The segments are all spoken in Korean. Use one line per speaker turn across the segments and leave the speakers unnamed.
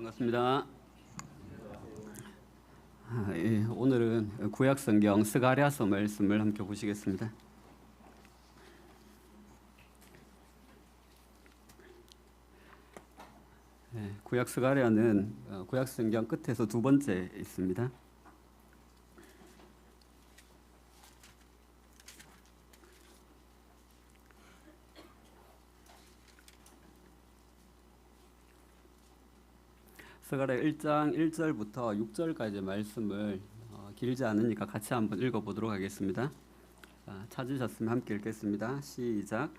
반갑습니다. 오늘은 구약성경 스가랴서 말씀을 함께 보시겠습니다. 구약 스가랴는 구약성경 끝에서 두 번째 있습니다. 스가랴 1장 1절부터 6절까지 말씀을 길지 않으니까 같이 한번 읽어보도록 하겠습니다. 찾으셨으면 함께 읽겠습니다. 시작.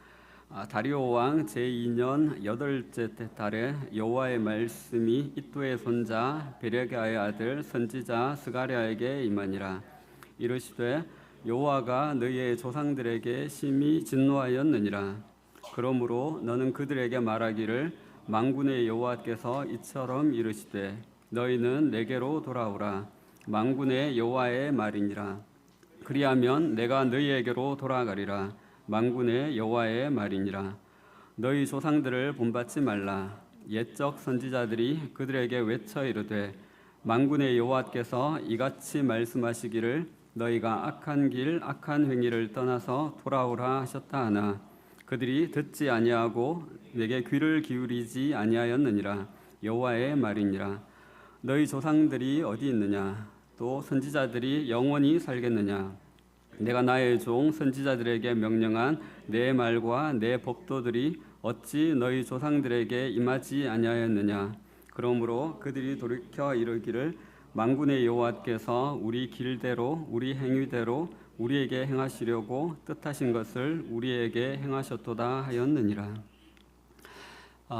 다리오 왕 제2년 8째 달에 여호와의 말씀이 이도의 손자 베레기야의 아들 선지자 스가랴에게 임하니라. 이르시되 여호와가 너희의 조상들에게 심히 진노하였느니라. 그러므로 너는 그들에게 말하기를 만군의 여호와께서 이처럼 이르시되 너희는 내게로 돌아오라. 만군의 여호와의 말이니라. 그리하면 내가 너희에게로 돌아가리라. 만군의 여호와의 말이니라. 너희 조상들을 본받지 말라. 옛적 선지자들이 그들에게 외쳐 이르되 만군의 여호와께서 이같이 말씀하시기를 너희가 악한 길 악한 행위를 떠나서 돌아오라 하셨다 하나 그들이 듣지 아니하고 내게 귀를 기울이지 아니하였느니라. 여호와의 말이니라. 너희 조상들이 어디 있느냐? 또 선지자들이 영원히 살겠느냐? 내가 나의 종 선지자들에게 명령한 내 말과 내 법도들이 어찌 너희 조상들에게 임하지 아니하였느냐? 그러므로 그들이 돌이켜 이르기를 만군의 여호와께서 우리 길대로 우리 행위대로 우리에게 행하시려고 뜻하신 것을 우리에게 행하셨도다 하였느니라.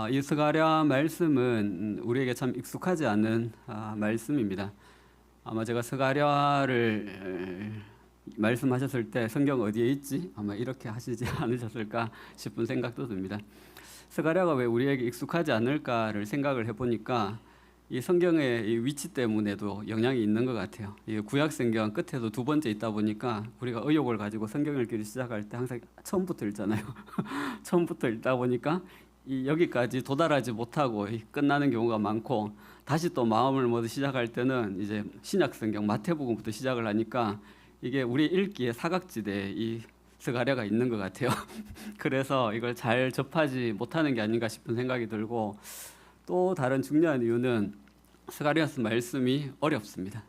이 스가랴 말씀은 우리에게 참 익숙하지 않은 말씀입니다. 아마 제가 스가랴를 말씀하셨을 때 성경 어디에 있지? 아마 이렇게 하시지 않으셨을까 싶은 생각도 듭니다. 스가랴가 왜 우리에게 익숙하지 않을까를 생각을 해보니까 이 성경의 이 위치 때문에도 영향이 있는 것 같아요. 이 구약 성경 끝에도 두 번째 있다 보니까 우리가 의욕을 가지고 성경 읽기를 시작할 때 항상 처음부터 읽잖아요. 처음부터 읽다 보니까 여기까지 도달하지 못하고 끝나는 경우가 많고 다시 또 마음을 모두 시작할 때는 이제 신약 성경 마태복음부터 시작을 하니까 이게 우리 읽기에 사각지대에 이 스가랴가 있는 것 같아요. 그래서 이걸 잘 접하지 못하는 게 아닌가 싶은 생각이 들고 또 다른 중요한 이유는 스가랴서 말씀이 어렵습니다.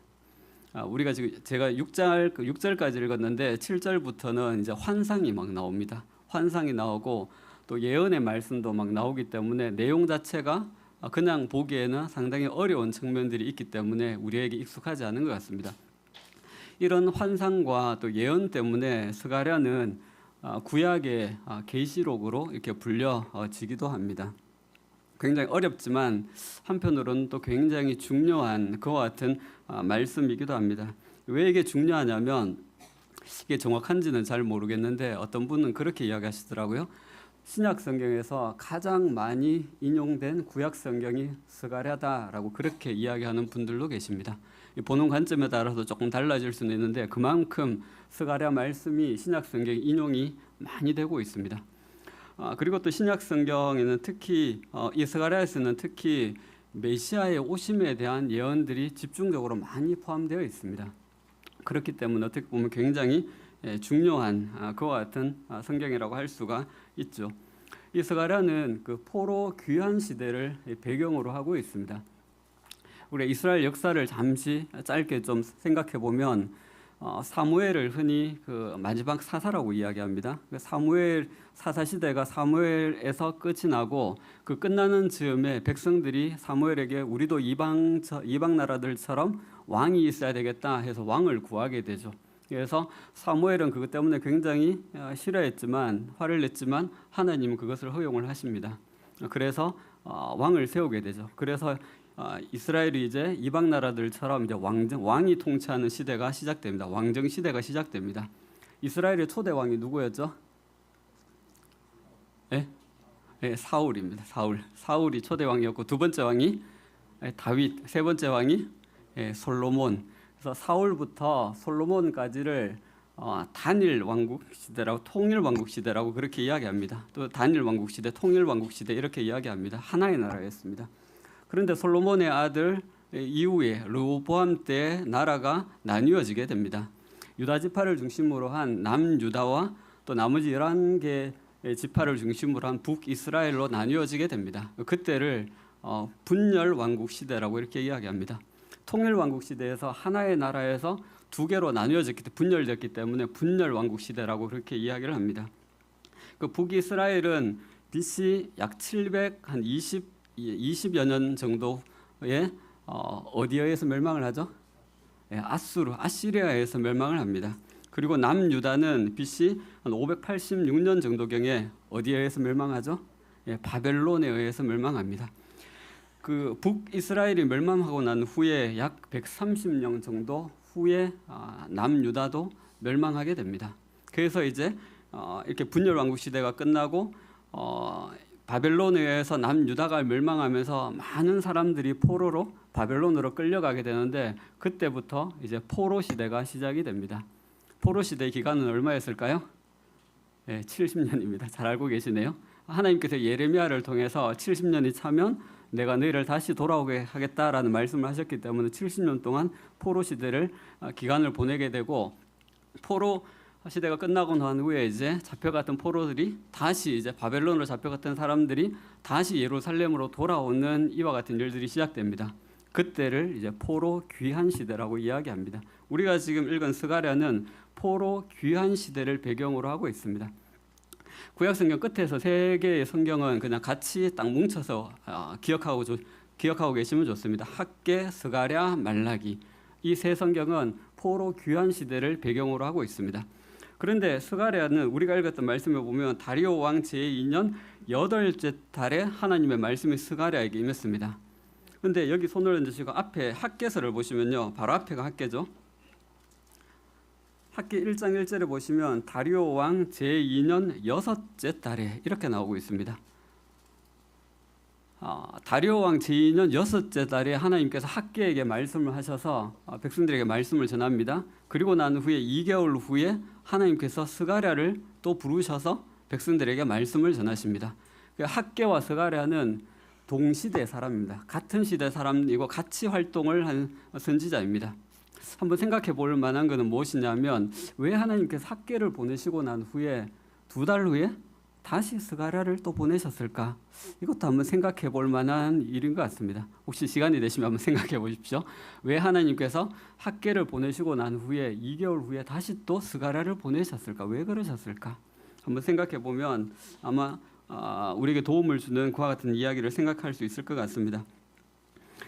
우리가 지금 제가 6절까지 읽었는데 7절부터는 이제 환상이 막 나옵니다. 환상이 나오고 또 예언의 말씀도 막 나오기 때문에 내용 자체가 그냥 보기에는 상당히 어려운 측면들이 있기 때문에 우리에게 익숙하지 않은 것 같습니다. 이런 환상과 또 예언 때문에 스가랴는 구약의 계시록으로 이렇게 불려지기도 합니다. 굉장히 어렵지만 한편으로는 또 굉장히 중요한 그와 같은 말씀이기도 합니다. 왜 이게 중요하냐면 이게 정확한지는 잘 모르겠는데 어떤 분은 그렇게 이야기하시더라고요. 신약 성경에서 가장 많이 인용된 구약 성경이 스가랴다라고 그렇게 이야기하는 분들도 계십니다. 보는 관점에 따라서 조금 달라질 수는 있는데 그만큼 스가랴 말씀이 신약 성경 인용이 많이 되고 있습니다. 그리고 또 신약 성경에는 특히 이 스가랴에서는 특히 메시아의 오심에 대한 예언들이 집중적으로 많이 포함되어 있습니다. 그렇기 때문에 어떻게 보면 굉장히 중요한 그와 같은 성경이라고 할 수가 있죠. 이 스가랴는 그 포로 귀환 시대를 배경으로 하고 있습니다. 우리 이스라엘 역사를 잠시 짧게 좀 생각해 보면 사무엘을 흔히 그 마지막 사사라고 이야기합니다. 사무엘 사사 시대가 사무엘에서 끝이 나고 그 끝나는 즈음에 백성들이 사무엘에게 우리도 이방 나라들처럼 왕이 있어야 되겠다 해서 왕을 구하게 되죠. 그래서 사무엘은 그것 때문에 굉장히 싫어했지만 화를 냈지만 하나님은 그것을 허용을 하십니다. 그래서 왕을 세우게 되죠. 그래서 이스라엘이 이제 이방 나라들처럼 이제 왕이 통치하는 시대가 시작됩니다. 왕정 시대가 시작됩니다. 이스라엘의 초대 왕이 누구였죠? 사울입니다. 사울이 초대 왕이었고 두 번째 왕이 다윗, 세 번째 왕이 솔로몬. 그래서 사울부터 솔로몬까지를 단일 왕국 시대라고 통일 왕국 시대라고 그렇게 이야기합니다. 또 단일 왕국 시대, 통일 왕국 시대 이렇게 이야기합니다. 하나의 나라였습니다. 그런데 솔로몬의 아들 이후에 르호보암 때 나라가 나뉘어지게 됩니다. 유다 지파를 중심으로 한 남유다와 또 나머지 11개 지파를 중심으로 한 북이스라엘로 나뉘어지게 됩니다. 그때를 분열 왕국 시대라고 이렇게 이야기합니다. 통일 왕국 시대에서 하나의 나라에서 두 개로 분열됐기 때문에 분열 왕국 시대라고 그렇게 이야기를 합니다. 그 북이스라엘은 BC 약 20여 년 정도에 어디에 의해서 멸망을 하죠? 아시리아에서 멸망을 합니다. 그리고 남유다는 BC 한 586년 정도경에 어디에 의해서 멸망하죠? 바벨론에 의해서 멸망합니다. 그 북이스라엘이 멸망하고 난 후에 약 130년 정도 후에 남유다도 멸망하게 됩니다. 그래서 이제 이렇게 분열 왕국 시대가 끝나고 바벨론에 의해서 남유다가 멸망하면서 많은 사람들이 포로로 바벨론으로 끌려가게 되는데 그때부터 이제 포로 시대가 시작이 됩니다. 포로 시대의 기간은 얼마였을까요? 70년입니다. 잘 알고 계시네요. 하나님께서 예레미야를 통해서 70년이 차면 내가 너희를 다시 돌아오게 하겠다라는 말씀을 하셨기 때문에 70년 동안 포로 시대를 기간을 보내게 되고, 포로 시대가 끝나고 난 후에 이제 잡혀갔던 포로들이 다시 이제 바벨론으로 잡혀갔던 사람들이 다시 예루살렘으로 돌아오는 이와 같은 일들이 시작됩니다. 그때를 이제 포로 귀환 시대라고 이야기합니다. 우리가 지금 읽은 스가랴는 포로 귀환 시대를 배경으로 하고 있습니다. 구약 성경 끝에서 세 개의 성경은 그냥 같이 딱 뭉쳐서 기억하고 계시면 좋습니다. 학개, 스가랴, 말라기. 이 세 성경은 포로 귀환 시대를 배경으로 하고 있습니다. 그런데 스가랴는 우리가 읽었던 말씀을 보면 다리오 왕 제2년 8째 달에 하나님의 말씀이 스가랴에게 임했습니다. 그런데 여기 손을 얹으시고 앞에 학개서를 보시면요, 바로 앞에가 학개죠. 학개 1장 1절에 보시면 다리오 왕 제2년 6째 달에 이렇게 나오고 있습니다. 다리오 왕 제2년 6째 달에 하나님께서 학개에게 말씀을 하셔서 백성들에게 말씀을 전합니다. 그리고 난 후에 2개월 후에 하나님께서 스가랴를 또 부르셔서 백성들에게 말씀을 전하십니다. 학개와 스가랴는 동시대 사람입니다. 같은 시대 사람이고 같이 활동을 한 선지자입니다. 한번 생각해 볼 만한 것은 무엇이냐면, 왜 하나님께서 학개를 보내시고 난 후에 2달 후에 다시 스가랴를 또 보내셨을까? 이것도 한번 생각해 볼 만한 일인 것 같습니다. 혹시 시간이 되시면 한번 생각해 보십시오. 왜 하나님께서 학개를 보내시고 난 후에 2개월 후에 다시 또 스가랴를 보내셨을까? 왜 그러셨을까? 한번 생각해 보면 아마 우리에게 도움을 주는 그와 같은 이야기를 생각할 수 있을 것 같습니다.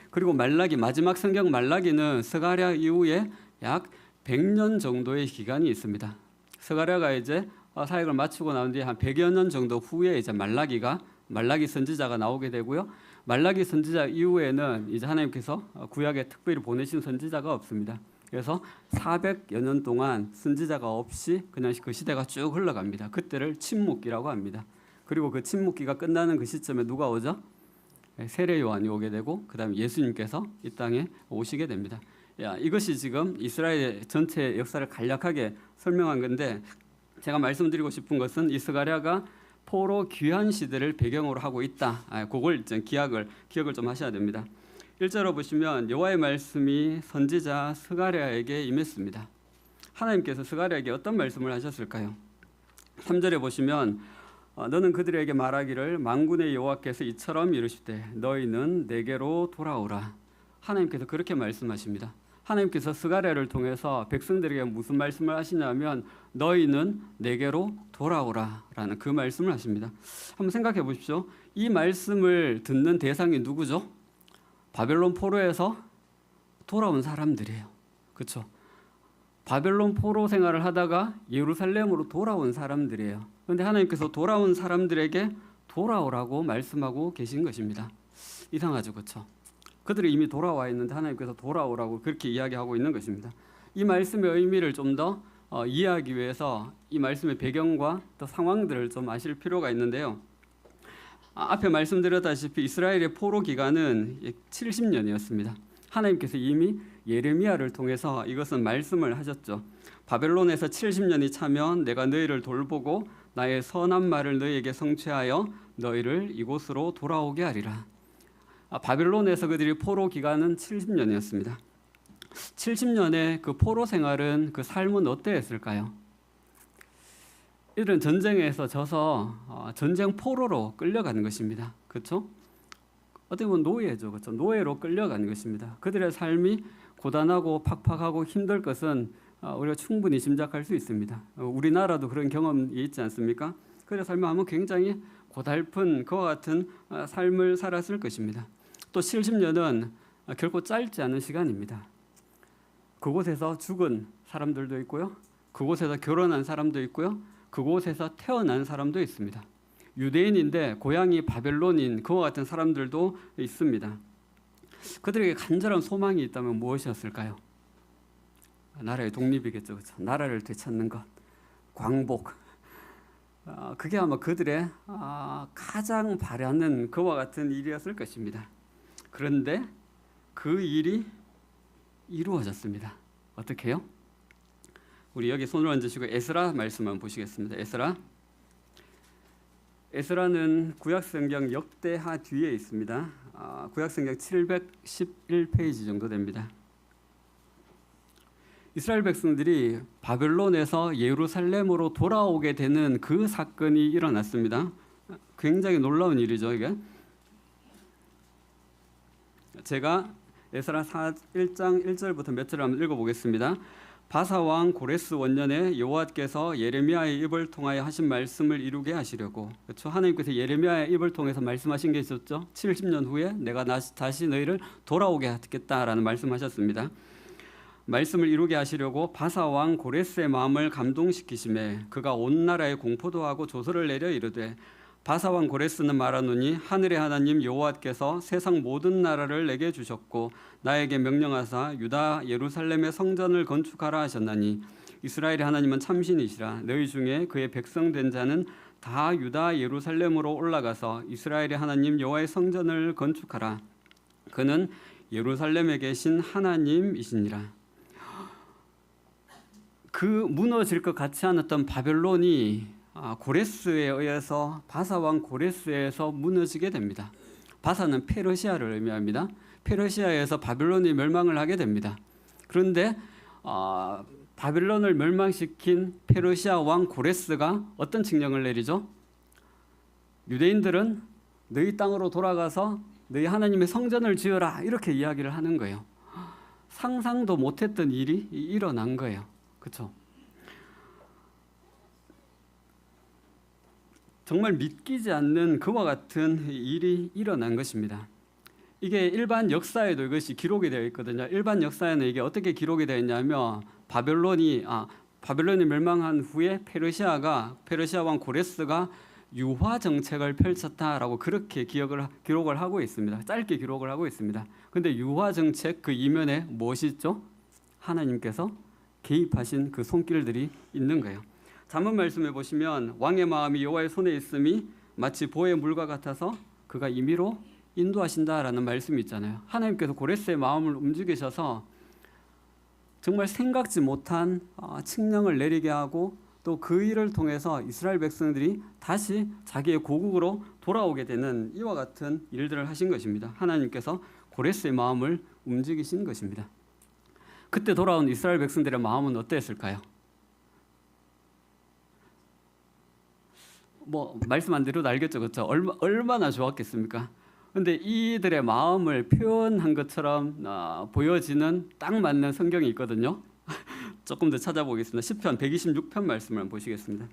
그리고 말라기, 마지막 성경 말라기는 스가랴 이후에 약 100년 정도의 기간이 있습니다. 스가랴가 이제 사역을 마치고 나온 뒤에 한 100여 년 정도 후에 이제 말라기 선지자가 나오게 되고요. 말라기 선지자 이후에는 이제 하나님께서 구약에 특별히 보내신 선지자가 없습니다. 그래서 400여 년 동안 선지자가 없이 그냥 그 시대가 쭉 흘러갑니다. 그때를 침묵기라고 합니다. 그리고 그 침묵기가 끝나는 그 시점에 누가 오죠? 세례 요한이 오게 되고, 그다음에 예수님께서 이 땅에 오시게 됩니다. 이것이 지금 이스라엘 전체 역사를 간략하게 설명한 건데, 제가 말씀드리고 싶은 것은 이 스가랴가 포로 귀환 시대를 배경으로 하고 있다. 그걸 좀 기억을 좀 하셔야 됩니다. 1절로 보시면 여호와의 말씀이 선지자 스가랴에게 임했습니다. 하나님께서 스가랴에게 어떤 말씀을 하셨을까요? 3절에 보시면 너는 그들에게 말하기를 만군의 여호와께서 이처럼 이르시되 너희는 내게로 돌아오라. 하나님께서 그렇게 말씀하십니다. 하나님께서 스가랴를 통해서 백성들에게 무슨 말씀을 하시냐면 너희는 내게로 돌아오라라는 그 말씀을 하십니다. 한번 생각해 보십시오. 이 말씀을 듣는 대상이 누구죠? 바벨론 포로에서 돌아온 사람들이에요. 그렇죠? 바벨론 포로 생활을 하다가 예루살렘으로 돌아온 사람들이에요. 그런데 하나님께서 돌아온 사람들에게 돌아오라고 말씀하고 계신 것입니다. 이상하죠, 그렇죠? 그들이 이미 돌아와 있는데 하나님께서 돌아오라고 그렇게 이야기하고 있는 것입니다. 이 말씀의 의미를 좀 더 이해하기 위해서 이 말씀의 배경과 또 상황들을 좀 아실 필요가 있는데요. 앞에 말씀드렸다시피 이스라엘의 포로 기간은 70년이었습니다. 하나님께서 이미 예레미야를 통해서 이것은 말씀을 하셨죠. 바벨론에서 70년이 차면 내가 너희를 돌보고 나의 선한 말을 너희에게 성취하여 너희를 이곳으로 돌아오게 하리라. 바벨론에서 그들이 포로 기간은 70년이었습니다. 70년의 그 포로 생활은 그 삶은 어떠했을까요? 이들은 전쟁에서 져서 전쟁 포로로 끌려가는 것입니다. 그렇죠? 어떻게 보면 노예죠. 그렇죠? 노예로 끌려가는 것입니다. 그들의 삶이 고단하고 팍팍하고 힘들 것은 우리가 충분히 짐작할 수 있습니다. 우리나라도 그런 경험이 있지 않습니까? 그들의 삶을 하면 굉장히 고달픈 그와 같은 삶을 살았을 것입니다. 또 70년은 결코 짧지 않은 시간입니다. 그곳에서 죽은 사람들도 있고요. 그곳에서 결혼한 사람도 있고요. 그곳에서 태어난 사람도 있습니다. 유대인인데 고향이 바벨론인 그와 같은 사람들도 있습니다. 그들에게 간절한 소망이 있다면 무엇이었을까요? 나라의 독립이겠죠. 그렇죠? 나라를 되찾는 것, 광복. 그게 아마 그들의 가장 바라는 그와 같은 일이었을 것입니다. 그런데 그 일이 이루어졌습니다. 어떻게 해요? 우리 여기 손을 얹으시고 에스라 말씀만 보시겠습니다. 에스라는 구약성경 역대하 뒤에 있습니다. 구약성경 711페이지 정도 됩니다. 이스라엘 백성들이 바벨론에서 예루살렘으로 돌아오게 되는 그 사건이 일어났습니다. 굉장히 놀라운 일이죠. 이게 제가 에스라 1장 1절부터 몇 절을 한번 읽어보겠습니다. 바사왕 고레스 원년에 여호와께서 예레미야의 입을 통하여 하신 말씀을 이루게 하시려고, 그렇죠? 하나님께서 예레미야의 입을 통해서 말씀하신 게 있었죠. 70년 후에 내가 다시 너희를 돌아오게 하겠다라는 말씀하셨습니다. 말씀을 이루게 하시려고 바사왕 고레스의 마음을 감동시키심에 그가 온 나라에 공포도 하고 조서를 내려 이르되, 바사왕 고레스는 말하노니 하늘의 하나님 여호와께서 세상 모든 나라를 내게 주셨고 나에게 명령하사 유다 예루살렘의 성전을 건축하라 하셨나니 이스라엘의 하나님은 참신이시라. 너희 중에 그의 백성 된 자는 다 유다 예루살렘으로 올라가서 이스라엘의 하나님 여호와의 성전을 건축하라. 그는 예루살렘에 계신 하나님이시니라. 그 무너질 것 같지 않았던 바벨론이 고레스에 의해서 바사왕 고레스에서 무너지게 됩니다. 바사는 페르시아를 의미합니다. 페르시아에서 바벨론이 멸망을 하게 됩니다. 그런데 바벨론을 멸망시킨 페르시아 왕 고레스가 어떤 칙령을 내리죠? 유대인들은 너희 땅으로 돌아가서 너희 하나님의 성전을 지어라, 이렇게 이야기를 하는 거예요. 상상도 못했던 일이 일어난 거예요. 그렇죠? 정말 믿기지 않는 그와 같은 일이 일어난 것입니다. 이게 일반 역사에도 이것이 기록이 되어 있거든요. 일반 역사에는 이게 어떻게 기록이 되어 있냐면 바벨론이 멸망한 후에 페르시아 왕 고레스가 유화 정책을 펼쳤다라고 그렇게 기록을 하고 있습니다. 짧게 기록을 하고 있습니다. 그런데 유화 정책 그 이면에 무엇이 있죠? 하나님께서 개입하신 그 손길들이 있는 거예요. 잠언 말씀에 보시면 왕의 마음이 여호와의 손에 있음이 마치 보의 물과 같아서 그가 임의로 인도하신다라는 말씀이 있잖아요. 하나님께서 고레스의 마음을 움직이셔서 정말 생각지 못한 칙령을 내리게 하고 또 그 일을 통해서 이스라엘 백성들이 다시 자기의 고국으로 돌아오게 되는 이와 같은 일들을 하신 것입니다. 하나님께서 고레스의 마음을 움직이신 것입니다. 그때 돌아온 이스라엘 백성들의 마음은 어땠을까요? 말씀 안 드려도 알겠죠, 그렇죠? 얼마나 좋았겠습니까? 그런데 이들의 마음을 표현한 것처럼 보여지는 딱 맞는 성경이 있거든요. 조금 더 찾아보겠습니다. 시편 126편 말씀을 한번 보시겠습니다.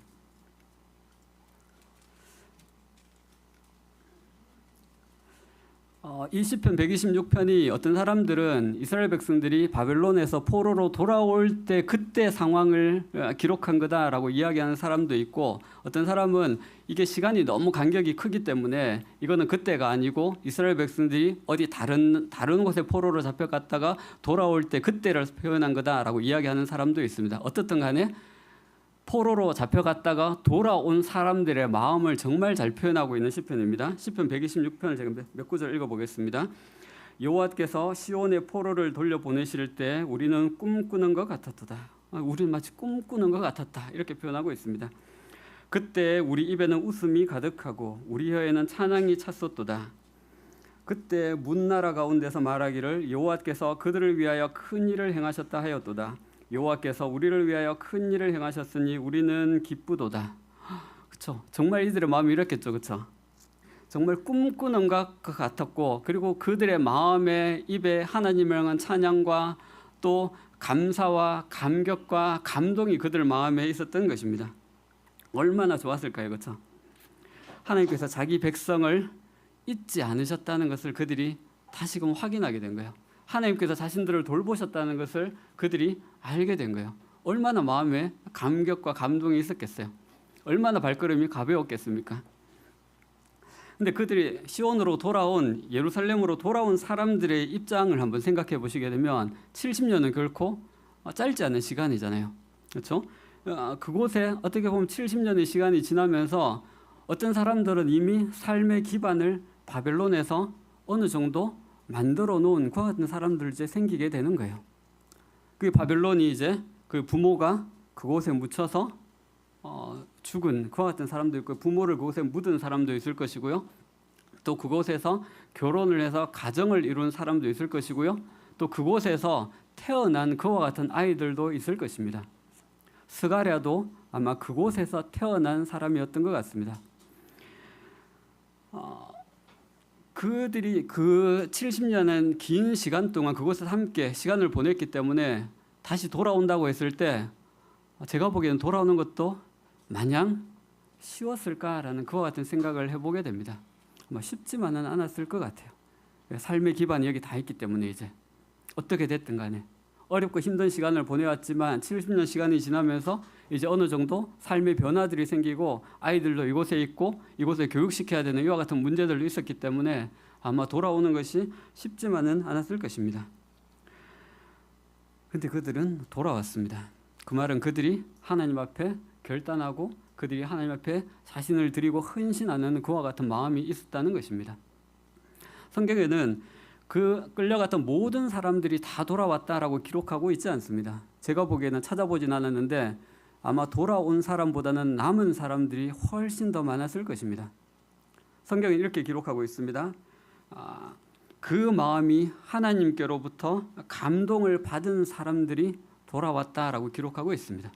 이 시편 126편이 어떤 사람들은 이스라엘 백성들이 바벨론에서 포로로 돌아올 때 그때 상황을 기록한 거다라고 이야기하는 사람도 있고, 어떤 사람은 이게 시간이 너무 간격이 크기 때문에 이거는 그때가 아니고 이스라엘 백성들이 어디 다른 곳에 포로로 잡혀갔다가 돌아올 때 그때를 표현한 거다라고 이야기하는 사람도 있습니다. 어떻든 간에 포로로 잡혀갔다가 돌아온 사람들의 마음을 정말 잘 표현하고 있는 시편입니다. 시편 126편을 제가 몇 구절 읽어보겠습니다. 여호와께서 시온의 포로를 돌려보내실 때 우리는 꿈꾸는 것 같았다. 우리는 마치 꿈꾸는 것 같았다, 이렇게 표현하고 있습니다. 그때 우리 입에는 웃음이 가득하고 우리 혀에는 찬양이 찼었도다. 그때 문나라 가운데서 말하기를 여호와께서 그들을 위하여 큰 일을 행하셨다 하였도다. 여호와께서 우리를 위하여 큰 일을 행하셨으니 우리는 기쁘도다. 그렇죠. 정말 이들의 마음이 이랬겠죠. 그렇죠. 정말 꿈꾸는 것 같았고, 그리고 그들의 마음에 입에 하나님을 향한 찬양과 또 감사와 감격과 감동이 그들 마음에 있었던 것입니다. 얼마나 좋았을까요? 그렇죠. 하나님께서 자기 백성을 잊지 않으셨다는 것을 그들이 다시금 확인하게 된 거예요. 하나님께서 자신들을 돌보셨다는 것을 그들이 알게 된 거예요. 얼마나 마음에 감격과 감동이 있었겠어요. 얼마나 발걸음이 가벼웠겠습니까? 근데 그들이 시온으로 돌아온, 예루살렘으로 돌아온 사람들의 입장을 한번 생각해 보시게 되면 70년은 결코 짧지 않은 시간이잖아요. 그렇죠? 그곳에 어떻게 보면 70년의 시간이 지나면서 어떤 사람들은 이미 삶의 기반을 바벨론에서 어느 정도 만들어 놓은 그와 같은 사람들 이제 생기게 되는 거예요. 그 바벨론이 이제 그 부모가 그곳에 묻혀서 죽은 그와 같은 사람도 있고, 부모를 그곳에 묻은 사람도 있을 것이고요. 또 그곳에서 결혼을 해서 가정을 이룬 사람도 있을 것이고요. 또 그곳에서 태어난 그와 같은 아이들도 있을 것입니다. 스가랴도 아마 그곳에서 태어난 사람이었던 것 같습니다. 그들이 그 70년은 긴 시간 동안 그곳에서 함께 시간을 보냈기 때문에 다시 돌아온다고 했을 때 제가 보기에는 돌아오는 것도 마냥 쉬웠을까라는 그와 같은 생각을 해보게 됩니다. 쉽지만은 않았을 것 같아요. 삶의 기반이 여기 다 있기 때문에 이제 어떻게 됐든 간에 어렵고 힘든 시간을 보내왔지만 70년 시간이 지나면서 이제 어느 정도 삶의 변화들이 생기고 아이들도 이곳에 있고 이곳에 교육시켜야 되는 이와 같은 문제들도 있었기 때문에 아마 돌아오는 것이 쉽지만은 않았을 것입니다. 근데 그들은 돌아왔습니다. 그 말은 그들이 하나님 앞에 결단하고 그들이 하나님 앞에 자신을 드리고 헌신하는 그와 같은 마음이 있었다는 것입니다. 성경에는 그 끌려갔던 모든 사람들이 다 돌아왔다라고 기록하고 있지 않습니다. 제가 보기에는 찾아보진 않았는데 아마 돌아온 사람보다는 남은 사람들이 훨씬 더 많았을 것입니다. 성경은 이렇게 기록하고 있습니다. 그 마음이 하나님께로부터 감동을 받은 사람들이 돌아왔다라고 기록하고 있습니다.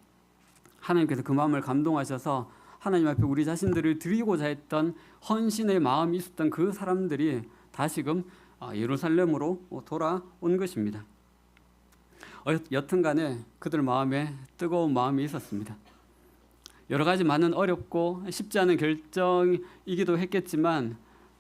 하나님께서 그 마음을 감동하셔서 하나님 앞에 우리 자신들을 드리고자 했던 헌신의 마음이 있었던 그 사람들이 다시금 예루살렘으로 돌아온 것입니다. 여튼간에 그들 마음에 뜨거운 마음이 있었습니다. 여러 가지 많은 어렵고 쉽지 않은 결정이기도 했겠지만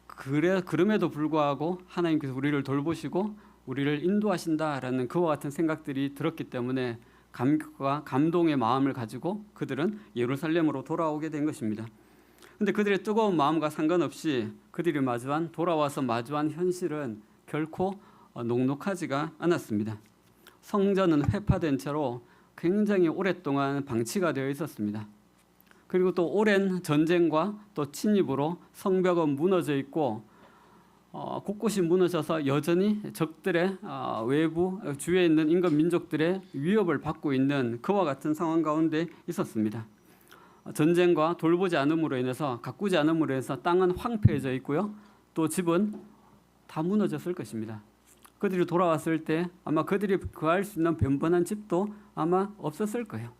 그럼에도 불구하고 하나님께서 우리를 돌보시고 우리를 인도하신다라는 그와 같은 생각들이 들었기 때문에 감격과 감동의 마음을 가지고 그들은 예루살렘으로 돌아오게 된 것입니다. 그런데 그들의 뜨거운 마음과 상관없이 그들이 돌아와서 마주한 현실은 결코 녹록하지가 않았습니다. 성전은 회파된 채로 굉장히 오랫동안 방치가 되어 있었습니다. 그리고 또 오랜 전쟁과 또 침입으로 성벽은 무너져 있고 곳곳이 무너져서 여전히 적들의 외부 주위에 있는 인근 민족들의 위협을 받고 있는 그와 같은 상황 가운데 있었습니다. 전쟁과 돌보지 않음으로 인해서 가꾸지 않음으로 인해서 땅은 황폐해져 있고요. 또 집은 다 무너졌을 것입니다. 그들이 돌아왔을 때 아마 그들이 거할 수 있는 변변한 집도 아마 없었을 거예요.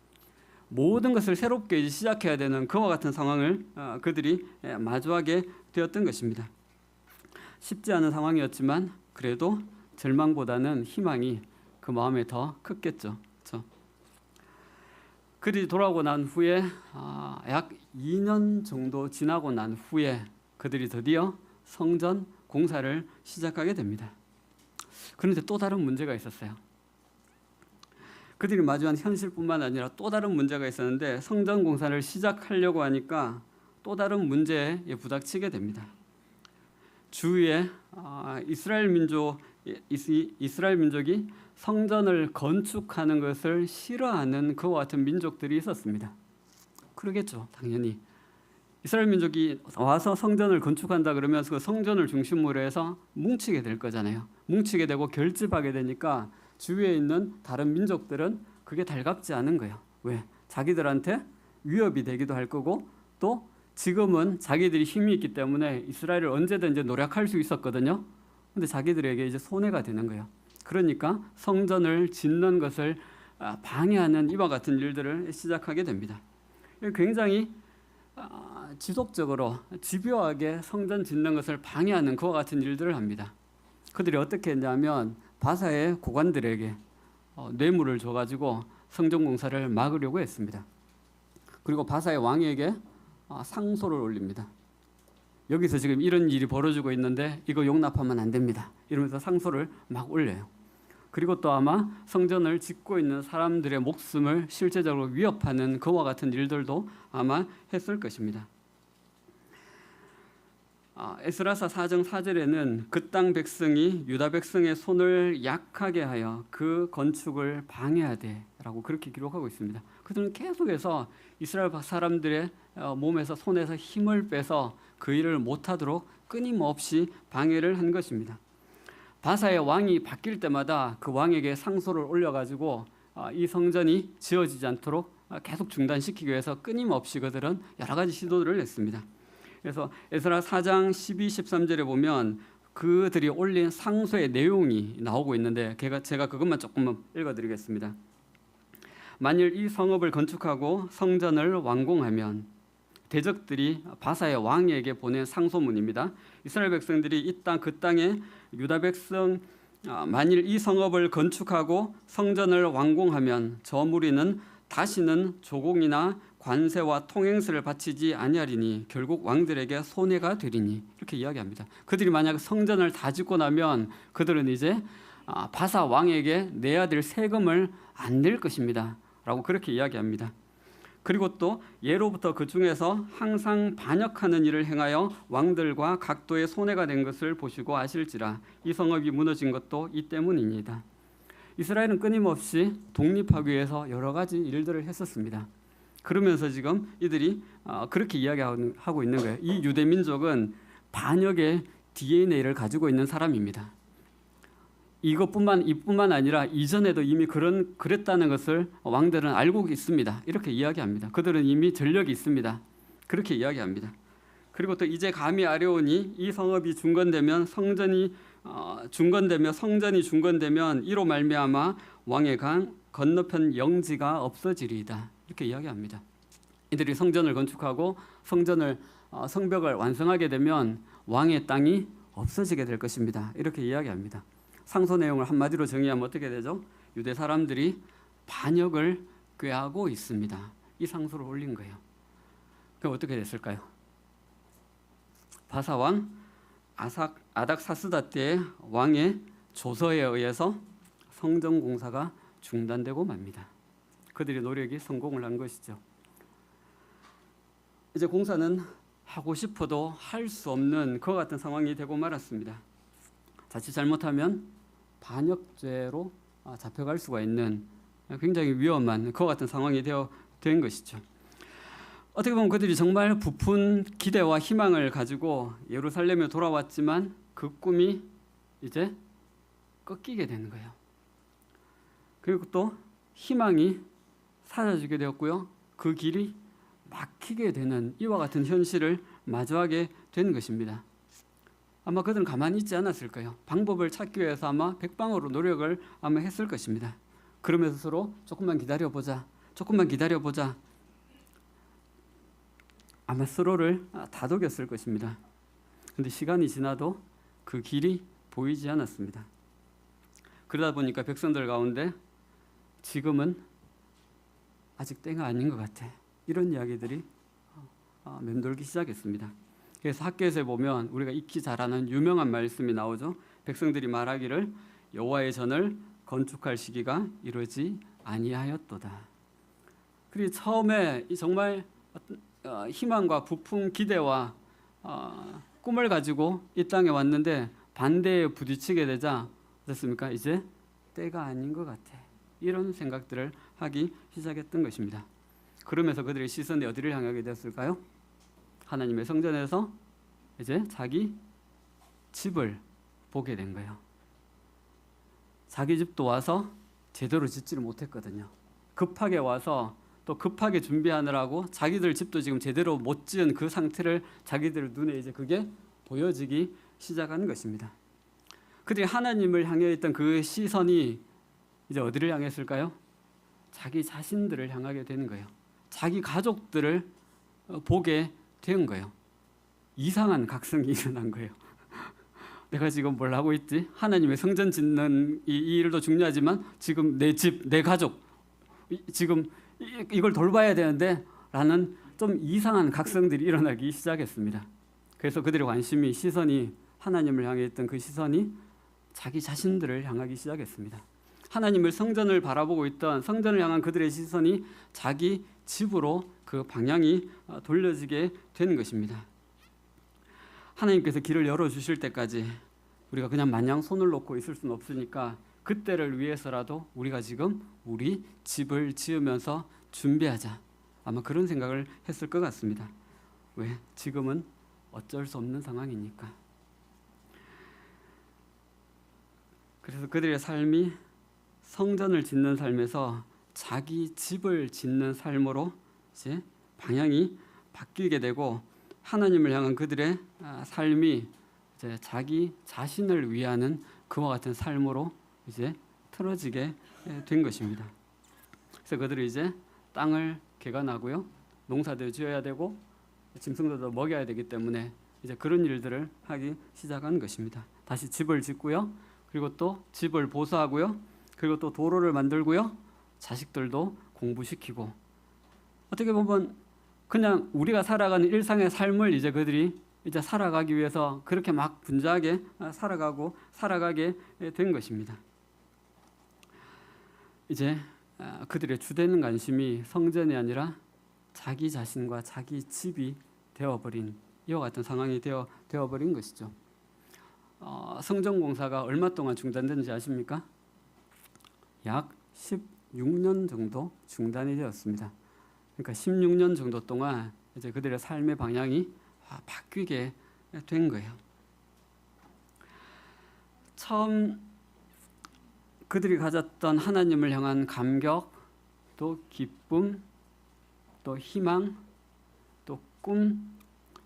모든 것을 새롭게 시작해야 되는 그와 같은 상황을 그들이 마주하게 되었던 것입니다. 쉽지 않은 상황이었지만 그래도 절망보다는 희망이 그 마음에 더 컸겠죠. 그렇죠? 그들이 돌아오고 난 후에 약 2년 정도 지나고 난 후에 그들이 드디어 성전 공사를 시작하게 됩니다. 그런데 또 다른 문제가 있었어요. 그들이 마주한 현실뿐만 아니라 또 다른 문제가 있었는데 성전 공사를 시작하려고 하니까 또 다른 문제에 부닥치게 됩니다. 주위에 이스라엘 민족이 성전을 건축하는 것을 싫어하는 그와 같은 민족들이 있었습니다. 그러겠죠, 당연히. 이스라엘 민족이 와서 성전을 건축한다 그러면 그 성전을 중심으로 해서 뭉치게 될 거잖아요. 뭉치게 되고 결집하게 되니까 주위에 있는 다른 민족들은 그게 달갑지 않은 거예요. 왜? 자기들한테 위협이 되기도 할 거고 또 지금은 자기들이 힘이 있기 때문에 이스라엘을 언제든지 노략할 수 있었거든요. 근데 자기들에게 이제 손해가 되는 거예요. 그러니까 성전을 짓는 것을 방해하는 이와 같은 일들을 시작하게 됩니다. 굉장히 지속적으로 집요하게 성전 짓는 것을 방해하는 그와 같은 일들을 합니다. 그들이 어떻게 했냐면 바사의 고관들에게 뇌물을 줘가지고 성전 공사를 막으려고 했습니다. 그리고 바사의 왕에게 상소를 올립니다. 여기서 지금 이런 일이 벌어지고 있는데 이거 용납하면 안 됩니다. 이러면서 상소를 막 올려요. 그리고 또 아마 성전을 짓고 있는 사람들의 목숨을 실제적으로 위협하는 그와 같은 일들도 아마 했을 것입니다. 에스라사 4장 4절에는 그 땅 백성이 유다 백성의 손을 약하게 하여 그 건축을 방해하되 라고 그렇게 기록하고 있습니다. 그들은 계속해서 이스라엘 사람들의 몸에서 손에서 힘을 빼서 그 일을 못하도록 끊임없이 방해를 한 것입니다. 바사의 왕이 바뀔 때마다 그 왕에게 상소를 올려가지고 이 성전이 지어지지 않도록 계속 중단시키기 위해서 끊임없이 그들은 여러 가지 시도들을 했습니다. 그래서 에스라 4장 12, 13절에 보면 그들이 올린 상소의 내용이 나오고 있는데 제가 그것만 조금만 읽어드리겠습니다. 만일 이 성읍을 건축하고 성전을 완공하면, 대적들이 바사의 왕에게 보낸 상소문입니다. 이스라엘 백성들이 이 땅 그 땅에 유다 백성 만일 이 성읍을 건축하고 성전을 완공하면 저 무리는 다시는 조공이나 관세와 통행세를 바치지 아니하리니 결국 왕들에게 손해가 되리니, 이렇게 이야기합니다. 그들이 만약 성전을 다 짓고 나면 그들은 이제 바사 왕에게 내야 될 세금을 안 낼 것입니다 라고 그렇게 이야기합니다. 그리고 또 예로부터 그 중에서 항상 반역하는 일을 행하여 왕들과 각도의 손해가 된 것을 보시고 아실지라 이 성읍이 무너진 것도 이 때문입니다. 이스라엘은 끊임없이 독립하기 위해서 여러 가지 일들을 했었습니다. 그러면서 지금 이들이 그렇게 이야기하고 있는 거예요. 이 유대 민족은 반역의 DNA를 가지고 있는 사람입니다. 이뿐만 아니라 이전에도 이미 그랬다는 것을 왕들은 알고 있습니다. 이렇게 이야기합니다. 그들은 이미 전력이 있습니다. 그렇게 이야기합니다. 그리고 또 이제 감히 아뢰오니 이 성읍이 중건되면 성전이 중건되면 이로 말미암아 왕의 강 건너편 영지가 없어지리이다. 이렇게 이야기합니다. 이들이 성전을 건축하고 성벽을 완성하게 되면 왕의 땅이 없어지게 될 것입니다. 이렇게 이야기합니다. 상소 내용을 한마디로 정의하면 어떻게 되죠? 유대 사람들이 반역을 꾀하고 있습니다. 이 상소를 올린 거예요. 그럼 어떻게 됐을까요? 바사 왕 아닥사스다 때의 왕의 조서에 의해서 성전 공사가 중단되고 맙니다. 그들의 노력이 성공을 한 것이죠. 이제 공사는 하고 싶어도 할 수 없는 그와 같은 상황이 되고 말았습니다. 자칫 잘못하면 반역죄로 잡혀갈 수가 있는 굉장히 위험한 그와 같은 상황이 된 것이죠. 어떻게 보면 그들이 정말 부푼 기대와 희망을 가지고 예루살렘에 돌아왔지만 그 꿈이 이제 꺾이게 되는 거예요. 그리고 또 희망이 사라지게 되었고요. 그 길이 막히게 되는 이와 같은 현실을 마주하게 된 것입니다. 아마 그들은 가만히 있지 않았을 거예요. 방법을 찾기 위해서 아마 백방으로 노력을 아마 했을 것입니다. 그러면서 서로 조금만 기다려보자. 아마 서로를 다독였을 것입니다. 그런데 시간이 지나도 그 길이 보이지 않았습니다. 그러다 보니까 백성들 가운데 지금은 아직 때가 아닌 것 같아. 이런 이야기들이 맴돌기 시작했습니다. 그래서 학교에서 보면 우리가 익히 잘 아는 유명한 말씀이 나오죠. 백성들이 말하기를 여호와의 전을 건축할 시기가 이르지 아니하였도다. 그리고 처음에 정말 희망과 부푼 기대와 꿈을 가지고 이 땅에 왔는데 반대에 부딪히게 되자 어떻습니까? 이제 때가 아닌 것 같아. 이런 생각들을 하기 시작했던 것입니다. 그러면서 그들의 시선이 어디를 향하게 되었을까요? 하나님의 성전에서 이제 자기 집을 보게 된 거예요. 자기 집도 와서 제대로 짓지를 못했거든요. 급하게 와서 또 급하게 준비하느라고 자기들 집도 지금 제대로 못 지은 그 상태를 자기들 눈에 이제 그게 보여지기 시작하는 것입니다. 그들이 하나님을 향해 있던 그 시선이 이제 어디를 향했을까요? 자기 자신들을 향하게 되는 거예요. 자기 가족들을 보게 된 거예요. 이상한 각성이 일어난 거예요. 내가 지금 뭘 하고 있지? 하나님의 성전 짓는 이 일도 중요하지만 지금 내 집, 내 가족, 지금 이걸 돌봐야 되는데 라는 좀 이상한 각성들이 일어나기 시작했습니다. 그래서 그들의 관심이, 시선이, 하나님을 향해 있던 그 시선이 자기 자신들을 향하기 시작했습니다. 하나님을, 성전을 바라보고 있던, 성전을 향한 그들의 시선이 자기 집으로 그 방향이 돌려지게 되는 것입니다. 하나님께서 길을 열어주실 때까지 우리가 그냥 마냥 손을 놓고 있을 수는 없으니까 그때를 위해서라도 우리가 지금 우리 집을 지으면서 준비하자. 아마 그런 생각을 했을 것 같습니다. 왜? 지금은 어쩔 수 없는 상황이니까. 그래서 그들의 삶이 성전을 짓는 삶에서 자기 집을 짓는 삶으로 이제 방향이 바뀌게 되고, 하나님을 향한 그들의 삶이 이제 자기 자신을 위하는 그와 같은 삶으로 이제 틀어지게 된 것입니다. 그래서 그들이 이제 땅을 개간하고요, 농사도 지어야 되고 짐승들도 먹여야 되기 때문에 이제 그런 일들을 하기 시작한 것입니다. 다시 집을 짓고요, 그리고 또 집을 보수하고요, 그리고 또 도로를 만들고요, 자식들도 공부시키고, 어떻게 보면 그냥 우리가 살아가는 일상의 삶을 이제 그들이 이제 살아가기 위해서 그렇게 막 분주하게 살아가게 된 것입니다. 이제 그들의 주되는 관심이 성전이 아니라 자기 자신과 자기 집이 되어버린, 이와 같은 상황이 되어버린 것이죠. 성전 공사가 얼마 동안 중단된지 아십니까? 약 16년 정도 중단이 되었습니다. 그러니까 16년 정도 동안 이제 그들의 삶의 방향이 바뀌게 된 거예요. 처음 그들이 가졌던 하나님을 향한 감격, 또 기쁨, 또 희망, 또 꿈,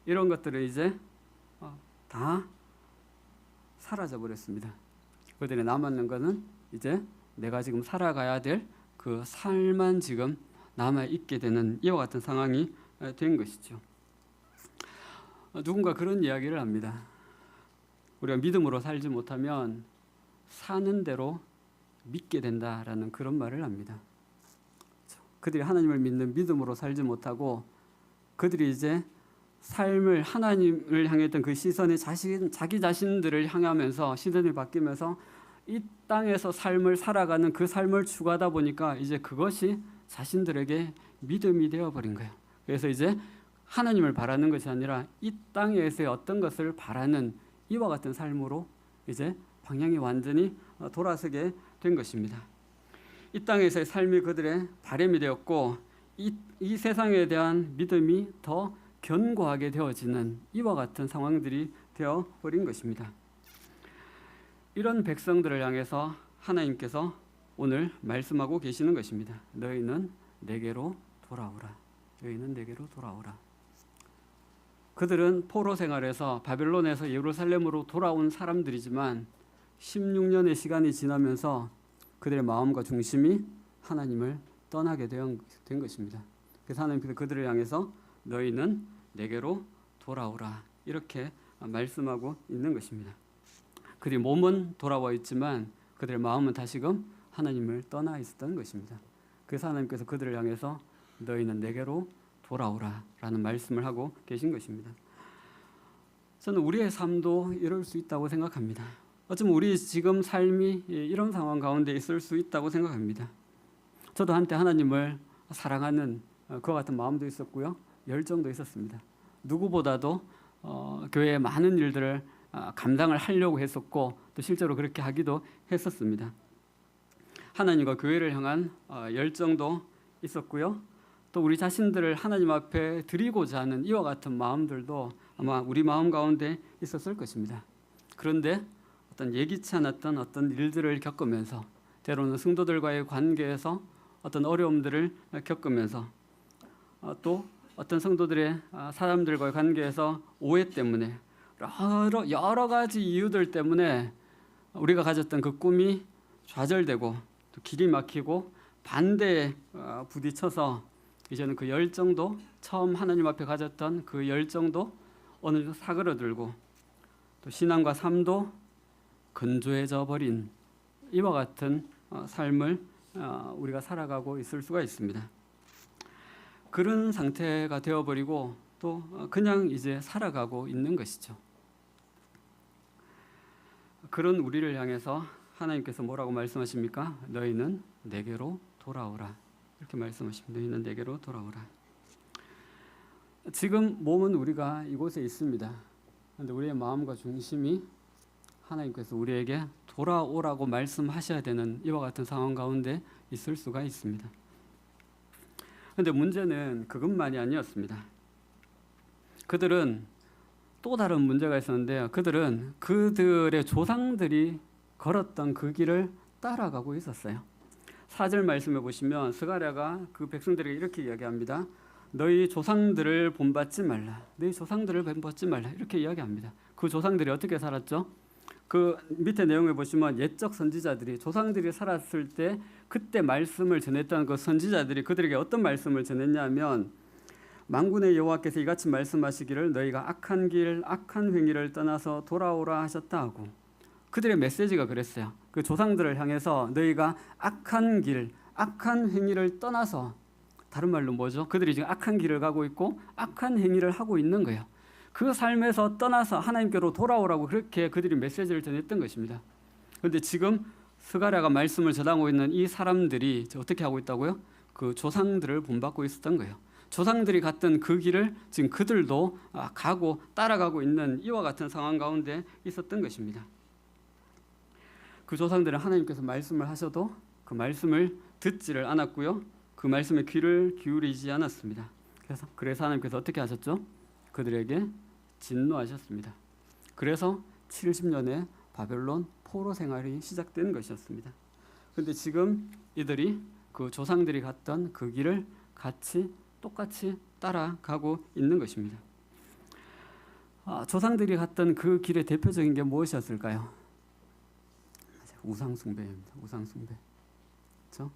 이런 것들을 이제 다 사라져 버렸습니다. 그들이 남았는 것은 이제 내가 지금 살아가야 될 그 삶만 지금 남아 있게 되는 이와 같은 상황이 된 것이죠. 누군가 그런 이야기를 합니다. 우리가 믿음으로 살지 못하면 사는 대로 믿게 된다라는 그런 말을 합니다. 그들이 하나님을 믿는 믿음으로 살지 못하고, 그들이 이제 삶을 하나님을 향했던 그 시선이 자기 자신들을 향하면서 시선이 바뀌면서 이 땅에서 삶을 살아가는 그 삶을 추구하다 보니까 이제 그것이 자신들에게 믿음이 되어버린 거예요. 그래서 이제 하나님을 바라는 것이 아니라 이 땅에서의 어떤 것을 바라는 이와 같은 삶으로 이제 방향이 완전히 돌아서게 된 것입니다. 이 땅에서의 삶이 그들의 바람이 되었고, 이 세상에 대한 믿음이 더 견고하게 되어지는 이와 같은 상황들이 되어버린 것입니다. 이런 백성들을 향해서 하나님께서 오늘 말씀하고 계시는 것입니다. 너희는 내게로 돌아오라. 너희는 내게로 돌아오라. 그들은 포로 생활에서 바벨론에서 예루살렘으로 돌아온 사람들이지만 16년의 시간이 지나면서 그들의 마음과 중심이 하나님을 떠나게 된 것입니다. 그래서 하나님께서 그들을 향해서 너희는 내게로 돌아오라, 이렇게 말씀하고 있는 것입니다. 그들의 몸은 돌아와 있지만 그들의 마음은 다시금 하나님을 떠나 있었던 것입니다. 그래서 하나님께서 그들을 향해서 너희는 내게로 돌아오라 라는 말씀을 하고 계신 것입니다. 저는 우리의 삶도 이럴 수 있다고 생각합니다. 어쩌면 우리 지금 삶이 이런 상황 가운데 있을 수 있다고 생각합니다. 저도 한때 하나님을 사랑하는 그와 같은 마음도 있었고요, 열정도 있었습니다. 누구보다도 교회의 많은 일들을 감당을 하려고 했었고, 또 실제로 그렇게 하기도 했었습니다. 하나님과 교회를 향한 열정도 있었고요, 또 우리 자신들을 하나님 앞에 드리고자 하는 이와 같은 마음들도 아마 우리 마음 가운데 있었을 것입니다. 그런데 어떤 예기치 않았던 어떤 일들을 겪으면서, 때로는 성도들과의 관계에서 어떤 어려움들을 겪으면서, 또 어떤 성도들의 사람들과의 관계에서 오해 때문에 여러 가지 이유들 때문에 우리가 가졌던 그 꿈이 좌절되고 또 길이 막히고 반대에 부딪혀서 이제는 그 열정도 처음 하나님 앞에 가졌던 그 열정도 어느 정도 사그러들고 또 신앙과 삶도 건조해져 버린 이와 같은 삶을 우리가 살아가고 있을 수가 있습니다. 그런 상태가 되어버리고 또 그냥 이제 살아가고 있는 것이죠. 그런 우리를 향해서 하나님께서 뭐라고 말씀하십니까? 너희는 내게로 돌아오라. 이렇게 말씀하십니다. 너희는 내게로 돌아오라. 지금 몸은 우리가 이곳에 있습니다. 그런데 우리의 마음과 중심이 하나님께서 우리에게 돌아오라고 말씀하셔야 되는 이와 같은 상황 가운데 있을 수가 있습니다. 그런데 문제는 그것만이 아니었습니다. 그들은 또 다른 문제가 있었는데요. 그들은 그들의 조상들이 걸었던 그 길을 따라가고 있었어요. 4절 말씀해 보시면 스가랴가 그 백성들에게 이렇게 이야기합니다. 너희 조상들을 본받지 말라. 너희 조상들을 본받지 말라. 이렇게 이야기합니다. 그 조상들이 어떻게 살았죠? 그 밑에 내용을 보시면 옛적 선지자들이 조상들이 살았을 때 그때 말씀을 전했던 그 선지자들이 그들에게 어떤 말씀을 전했냐면 만군의 여호와께서 이같이 말씀하시기를 너희가 악한 길 악한 행위를 떠나서 돌아오라 하셨다 하고 그들의 메시지가 그랬어요. 그 조상들을 향해서 너희가 악한 길 악한 행위를 떠나서 다른 말로 뭐죠? 그들이 지금 악한 길을 가고 있고 악한 행위를 하고 있는 거예요. 그 삶에서 떠나서 하나님께로 돌아오라고 그렇게 그들이 메시지를 전했던 것입니다. 그런데 지금 스가랴가 말씀을 전하고 있는 이 사람들이 어떻게 하고 있다고요? 그 조상들을 본받고 있었던 거예요. 조상들이 갔던 그 길을 지금 그들도 가고 따라가고 있는 이와 같은 상황 가운데 있었던 것입니다. 그 조상들은 하나님께서 말씀을 하셔도 그 말씀을 듣지를 않았고요. 그 말씀에 귀를 기울이지 않았습니다. 그래서 하나님께서 어떻게 하셨죠? 그들에게 진노하셨습니다. 그래서 70년의 바벨론 포로 생활이 시작된 것이었습니다. 그런데 지금 이들이 그 조상들이 갔던 그 길을 똑같이 따라가고 있는 것입니다. 조상들이 갔던 그 길의 대표적인 게 무엇이었을까요? 우상숭배입니다. 우상숭배. 그렇죠?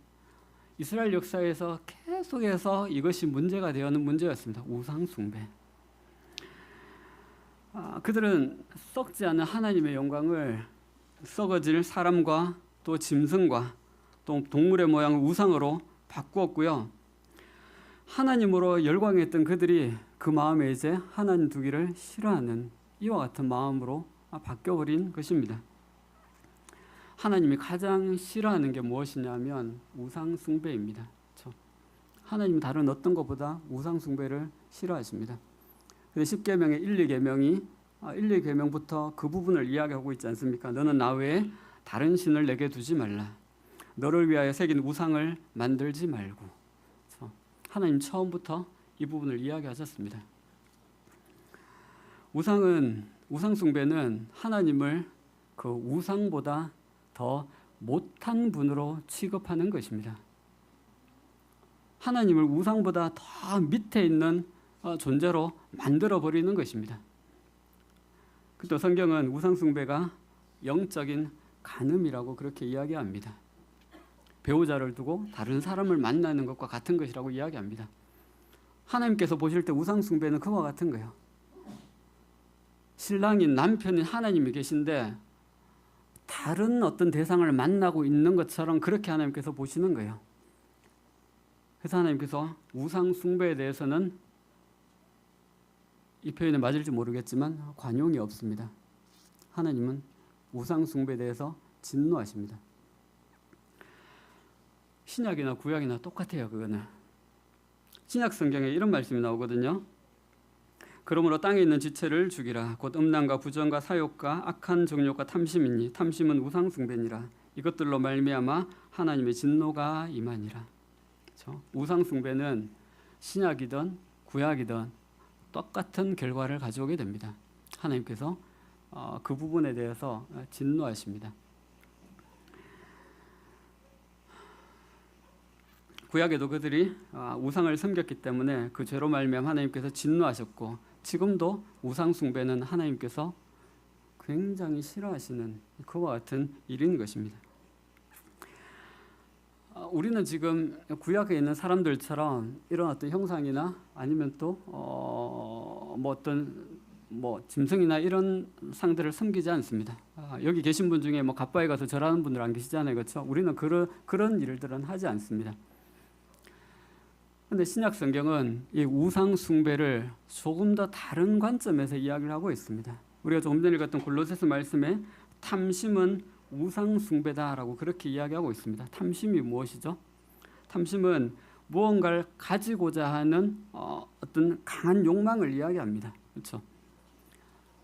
이스라엘 역사에서 계속해서 이것이 문제가 되어오는 문제였습니다. 우상숭배. 그들은 썩지 않은 하나님의 영광을 썩어질 사람과 또 짐승과 또 동물의 모양을 우상으로 바꾸었고요. 하나님으로 열광했던 그들이 그 마음에 이제 하나님 두기를 싫어하는 이와 같은 마음으로 바뀌어버린 것입니다. 하나님이 가장 싫어하는 게 무엇이냐면 우상 숭배입니다. 그렇죠? 하나님은 다른 어떤 것보다 우상 숭배를 싫어하십니다. 그래서 10계명의 1, 2계명이 1, 2계명부터 그 부분을 이야기하고 있지 않습니까? 너는 나 외에 다른 신을 내게 두지 말라. 너를 위하여 새긴 우상을 만들지 말고. 그렇죠? 하나님 처음부터 이 부분을 이야기하셨습니다. 우상 숭배는 하나님을 그 우상보다 더 못한 분으로 취급하는 것입니다. 하나님을 우상보다 더 밑에 있는 존재로 만들어 버리는 것입니다. 또 성경은 우상 숭배가 영적인 간음이라고 그렇게 이야기합니다. 배우자를 두고 다른 사람을 만나는 것과 같은 것이라고 이야기합니다. 하나님께서 보실 때 우상 숭배는 그와 같은 거예요. 신랑인 남편인 하나님이 계신데 다른 어떤 대상을 만나고 있는 것처럼 그렇게 하나님께서 보시는 거예요. 그래서 하나님께서 우상 숭배에 대해서는 이 표현이 맞을지 모르겠지만 관용이 없습니다. 하나님은 우상 숭배에 대해서 진노하십니다. 신약이나 구약이나 똑같아요. 그거는 신약 성경에 이런 말씀이 나오거든요. 그러므로 땅에 있는 지체를 죽이라. 곧 음란과 부정과 사욕과 악한 정욕과 탐심이니 탐심은 우상 숭배니라. 이것들로 말미암아 하나님의 진노가 임하니라. 그렇죠? 우상 숭배는 신약이든 구약이든 똑같은 결과를 가져오게 됩니다. 하나님께서 그 부분에 대해서 진노하십니다. 구약에도 그들이 우상을 섬겼기 때문에 그 죄로 말미암아 하나님께서 진노하셨고 지금도 우상 숭배는 하나님께서 굉장히 싫어하시는 그와 같은 일인 것입니다. 우리는 지금 구약에 있는 사람들처럼 이런 어떤 형상이나 아니면 또 짐승이나 이런 상들을 섬기지 않습니다. 여기 계신 분 중에 갓바에 가서 절하는 분들 안 계시잖아요, 그렇죠? 우리는 그런 일들은 하지 않습니다. 그런데 신약 성경은 이 우상 숭배를 조금 더 다른 관점에서 이야기를 하고 있습니다. 우리가 조금 전에 읽었던 골로새서 말씀에 탐심은 우상 숭배다라고 그렇게 이야기하고 있습니다. 탐심이 무엇이죠? 탐심은 무언가를 가지고자 하는 어떤 강한 욕망을 이야기합니다. 그렇죠?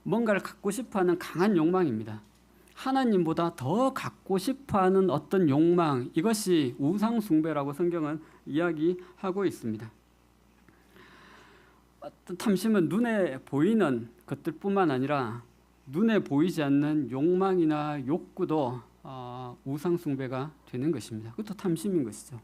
뭔가를 갖고 싶어하는 강한 욕망입니다. 하나님보다 더 갖고 싶어하는 어떤 욕망, 이것이 우상 숭배라고 성경은 이야기하고 있습니다. 탐심은 눈에 보이는 것들뿐만 아니라 눈에 보이지 않는 욕망이나 욕구도 우상 숭배가 되는 것입니다. 그것도 탐심인 것이죠.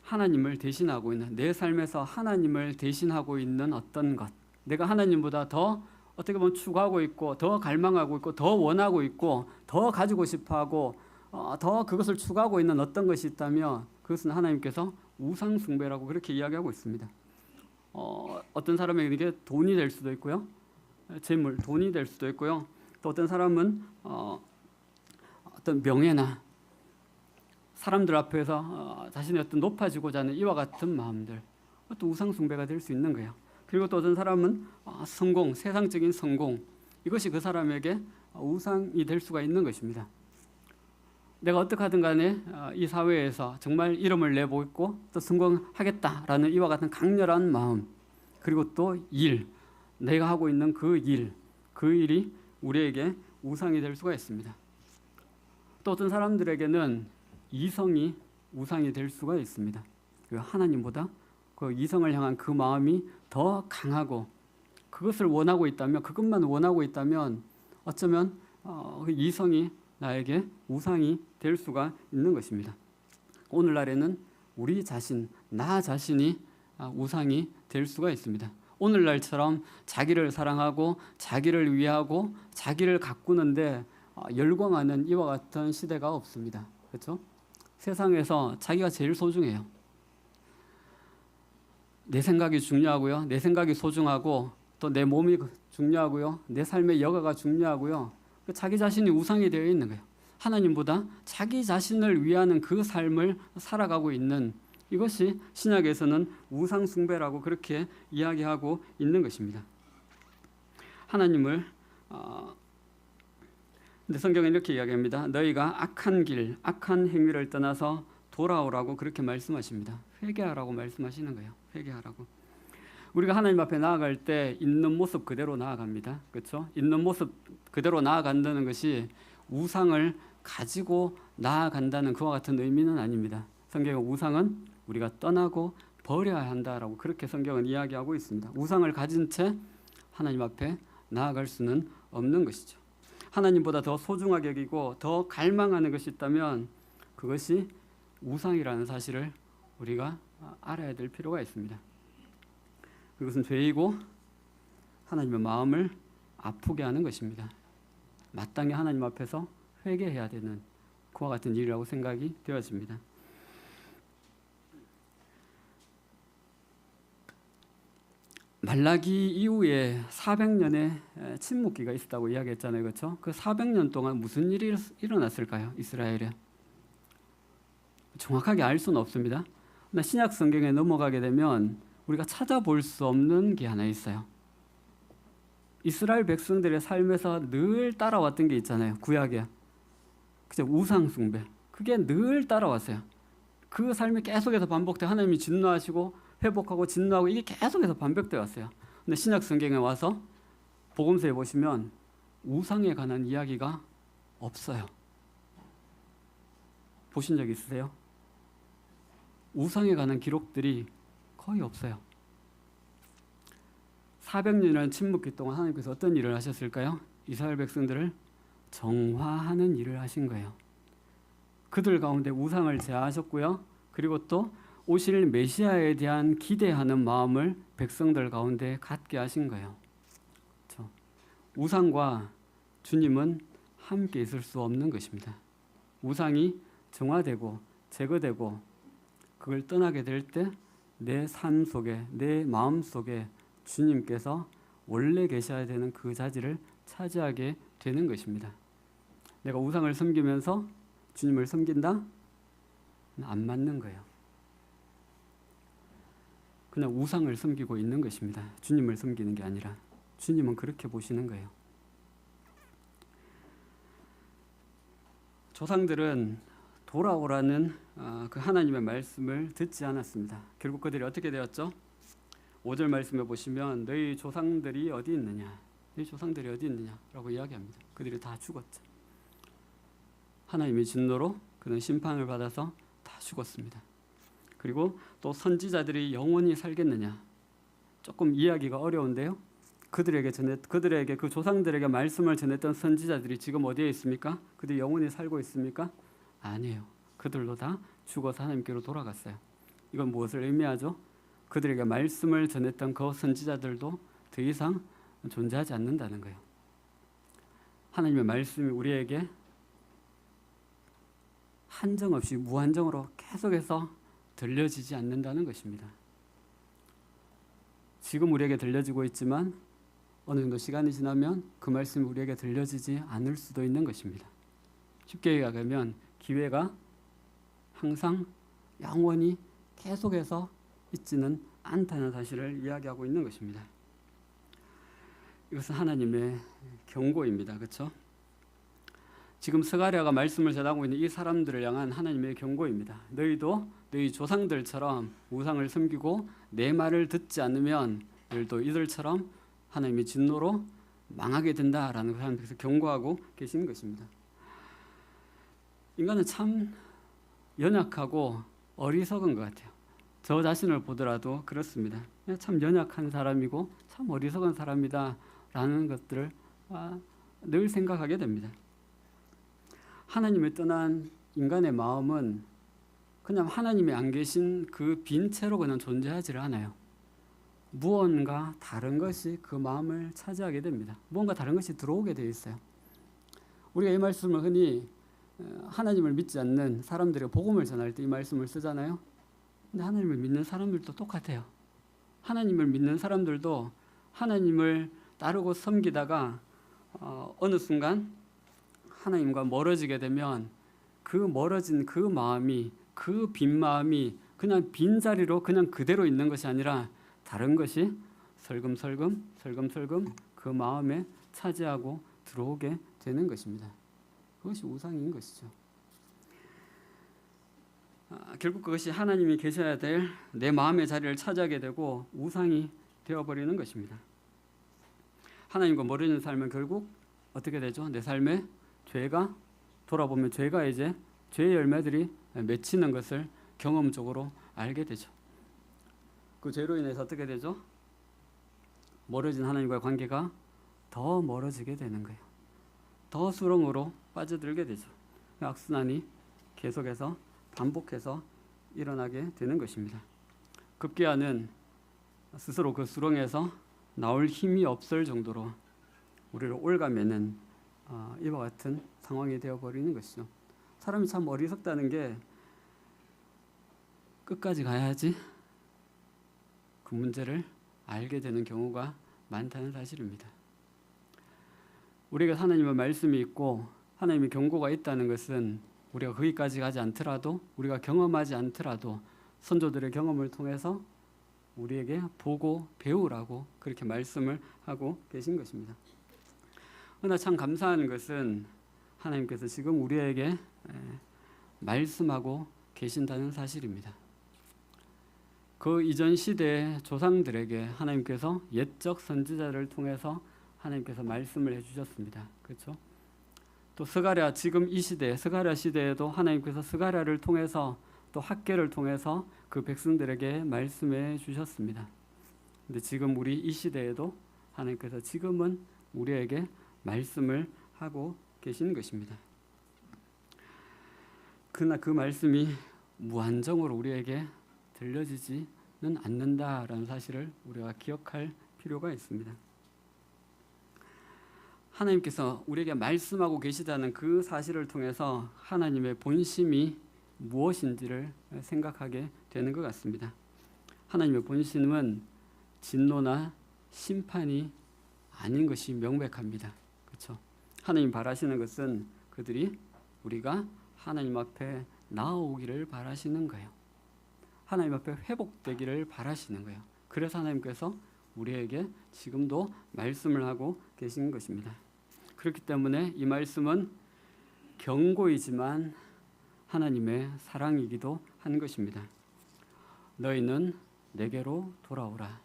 하나님을 대신하고 있는, 내 삶에서 하나님을 대신하고 있는 어떤 것, 내가 하나님보다 더 어떻게 보면 추구하고 있고 더 갈망하고 있고 더 원하고 있고 더 가지고 싶어하고 더 그것을 추구하고 있는 어떤 것이 있다면 그것은 하나님께서 우상 숭배라고 그렇게 이야기하고 있습니다. 어떤 사람에게 이게 돈이 될 수도 있고요, 재물, 돈이 될 수도 있고요, 또 어떤 사람은 어떤 명예나 사람들 앞에서 자신의 어떤 높아지고자 하는 이와 같은 마음들, 그것도 우상 숭배가 될 수 있는 거예요. 그리고 또 어떤 사람은 성공, 세상적인 성공, 이것이 그 사람에게 우상이 될 수가 있는 것입니다. 내가 어떻게 하든 간에 이 사회에서 정말 이름을 내보고 있고 또 성공하겠다라는 이와 같은 강렬한 마음, 그리고 또 일, 내가 하고 있는 그 일이 우리에게 우상이 될 수가 있습니다. 또 어떤 사람들에게는 이성이 우상이 될 수가 있습니다. 하나님보다 그 이성을 향한 그 마음이 더 강하고 그것을 원하고 있다면, 그것만 원하고 있다면 어쩌면 그 이성이 나에게 우상이 될 수가 있는 것입니다. 오늘날에는 우리 자신, 나 자신이 우상이 될 수가 있습니다. 오늘날처럼 자기를 사랑하고 자기를 위하고 자기를 가꾸는데 열광하는 이와 같은 시대가 없습니다. 그렇죠? 세상에서 자기가 제일 소중해요. 내 생각이 중요하고요, 내 생각이 소중하고 또 내 몸이 중요하고요, 내 삶의 여가가 중요하고요. 자기 자신이 우상이 되어 있는 거예요. 하나님보다 자기 자신을 위하는 그 삶을 살아가고 있는, 이것이 신약에서는 우상 숭배라고 그렇게 이야기하고 있는 것입니다. 하나님을 근데 성경은 이렇게 이야기합니다. 너희가 악한 길, 악한 행위를 떠나서 돌아오라고 그렇게 말씀하십니다. 회개하라고 말씀하시는 거예요. 회개하라고. 우리가 하나님 앞에 나아갈 때 있는 모습 그대로 나아갑니다. 그렇죠? 있는 모습 그대로 나아간다는 것이 우상을 가지고 나아간다는 그와 같은 의미는 아닙니다. 성경의 우상은 우리가 떠나고 버려야 한다라고 그렇게 성경은 이야기하고 있습니다. 우상을 가진 채 하나님 앞에 나아갈 수는 없는 것이죠. 하나님보다 더 소중하게 여기고 더 갈망하는 것이 있다면 그것이 우상이라는 사실을 우리가 알아야 될 필요가 있습니다. 그것은 죄이고 하나님의 마음을 아프게 하는 것입니다. 마땅히 하나님 앞에서 회개해야 되는 그와 같은 일이라고 생각이 되어집니다. 말라기 이후에 400년의 침묵기가 있었다고 이야기했잖아요. 그렇죠? 그 400년 동안 무슨 일이 일어났을까요? 이스라엘에. 정확하게 알 수는 없습니다. 그러나 신약 성경에 넘어가게 되면 우리가 찾아볼 수 없는 게 하나 있어요. 이스라엘 백성들의 삶에서 늘 따라왔던 게 있잖아요. 구약에. 그죠? 우상 숭배. 그게 늘 따라왔어요. 그 삶이 계속해서 반복돼 하나님이 진노하시고 회복하고 진노하고 이게 계속해서 반복되어 왔어요. 근데 신약 성경에 와서 복음서에 보시면 우상에 관한 이야기가 없어요. 보신 적 있으세요? 우상에 관한 기록들이 거의 없어요. 400년이라는 침묵기 동안 하나님께서 어떤 일을 하셨을까요? 이스라엘 백성들을 정화하는 일을 하신 거예요. 그들 가운데 우상을 제하하셨고요. 그리고 또 오실 메시아에 대한 기대하는 마음을 백성들 가운데 갖게 하신 거예요. 그렇죠? 우상과 주님은 함께 있을 수 없는 것입니다. 우상이 정화되고 제거되고 그걸 떠나게 될 때 내 삶 속에, 내 마음 속에 주님께서 원래 계셔야 되는 그 자리를 차지하게 되는 것입니다. 내가 우상을 섬기면서 주님을 섬긴다? 안 맞는 거예요. 그냥 우상을 섬기고 있는 것입니다. 주님을 섬기는 게 아니라. 주님은 그렇게 보시는 거예요. 조상들은 돌아오라는 그 하나님의 말씀을 듣지 않았습니다. 결국 그들이 어떻게 되었죠? 5절 말씀에 보시면 너희 조상들이 어디 있느냐? 너희 조상들이 어디 있느냐? 라고 이야기합니다. 그들이 다 죽었죠. 하나님의 진노로 그는 심판을 받아서 다 죽었습니다. 그리고 또 선지자들이 영원히 살겠느냐? 조금 이야기가 어려운데요. 그들에게 그 조상들에게 말씀을 전했던 선지자들이 지금 어디에 있습니까? 그들이 영원히 살고 있습니까? 아니에요. 그들도 다 죽어서 하나님께로 돌아갔어요. 이건 무엇을 의미하죠? 그들에게 말씀을 전했던 그 선지자들도 더 이상 존재하지 않는다는 거예요. 하나님의 말씀이 우리에게 한정없이 무한정으로 계속해서 들려지지 않는다는 것입니다. 지금 우리에게 들려지고 있지만 어느 정도 시간이 지나면 그 말씀이 우리에게 들려지지 않을 수도 있는 것입니다. 쉽게 얘기하면 기회가 항상 영원히 계속해서 있지는 않다는 사실을 이야기하고 있는 것입니다. 이것은 하나님의 경고입니다. 그렇죠? 지금 스가랴가 말씀을 전하고 있는 이 사람들을 향한 하나님의 경고입니다. 너희도 너희 조상들처럼 우상을 섬기고 내 말을 듣지 않으면 너희도 이들처럼 하나님의 진노로 망하게 된다라는 것을 하나님께서 경고하고 계시는 것입니다. 인간은 참 연약하고 어리석은 것 같아요. 저 자신을 보더라도 그렇습니다. 참 연약한 사람이고 참 어리석은 사람이다라는 것들을 늘 생각하게 됩니다. 하나님을 떠난 인간의 마음은 그냥 하나님이 안 계신 그 빈 채로 그냥 존재하지를 않아요. 무언가 다른 것이 그 마음을 차지하게 됩니다. 무언가 다른 것이 들어오게 되어 있어요. 우리가 이 말씀을 흔히 하나님을 믿지 않는 사람들의 복음을 전할 때 이 말씀을 쓰잖아요. 근데 하나님을 믿는 사람들도 똑같아요. 하나님을 믿는 사람들도 하나님을 따르고 섬기다가 어느 순간 하나님과 멀어지게 되면 그 멀어진 그 마음이, 그 빈 마음이 그냥 빈자리로 그냥 그대로 있는 것이 아니라 다른 것이 설금설금 그 마음에 차지하고 들어오게 되는 것입니다. 그것이 우상인 것이죠. 결국 그것이 하나님이 계셔야 될 내 마음의 자리를 차지하게 되고 우상이 되어버리는 것입니다. 하나님과 멀어지는 삶은 결국 어떻게 되죠? 내 삶에 죄가 돌아보면 죄가 이제 죄의 열매들이 맺히는 것을 경험적으로 알게 되죠. 그 죄로 인해서 어떻게 되죠? 멀어진 하나님과의 관계가 더 멀어지게 되는 거예요. 더 수렁으로 빠져들게 되죠. 악순환이 계속해서 반복해서 일어나게 되는 것입니다. 급기야는 스스로 그 수렁에서 나올 힘이 없을 정도로 우리를 올가매는 이와 같은 상황이 되어버리는 것이죠. 사람이 참 어리석다는 게 끝까지 가야지 그 문제를 알게 되는 경우가 많다는 사실입니다. 우리가 하나님의 말씀이 있고 하나님의 경고가 있다는 것은 우리가 거기까지 가지 않더라도 우리가 경험하지 않더라도 선조들의 경험을 통해서 우리에게 보고 배우라고 그렇게 말씀을 하고 계신 것입니다. 그러나 참 감사한 것은 하나님께서 지금 우리에게 말씀하고 계신다는 사실입니다. 그 이전 시대의 조상들에게 하나님께서 옛적 선지자를 통해서 하나님께서 말씀을 해주셨습니다. 그렇죠? 또 스가랴 지금 이 시대 스가랴 시대에도 하나님께서 스가랴를 통해서 또 학개를 통해서 그 백성들에게 말씀해 주셨습니다. 근데 지금 우리 이 시대에도 하나님께서 지금은 우리에게 말씀을 하고 계신 것입니다. 그러나 그 말씀이 무한정으로 우리에게 들려지지는 않는다라는 사실을 우리가 기억할 필요가 있습니다. 하나님께서 우리에게 말씀하고 계시다는 그 사실을 통해서 하나님의 본심이 무엇인지를 생각하게 되는 것 같습니다. 하나님의 본심은 진노나 심판이 아닌 것이 명백합니다. 그렇죠? 하나님 바라시는 것은 그들이 우리가 하나님 앞에 나아오기를 바라시는 거예요. 하나님 앞에 회복되기를 바라시는 거예요. 그래서 하나님께서 우리에게 지금도 말씀을 하고 계신 것입니다. 그렇기 때문에 이 말씀은 경고이지만 하나님의 사랑이기도 한 것입니다. 너희는 내게로 돌아오라.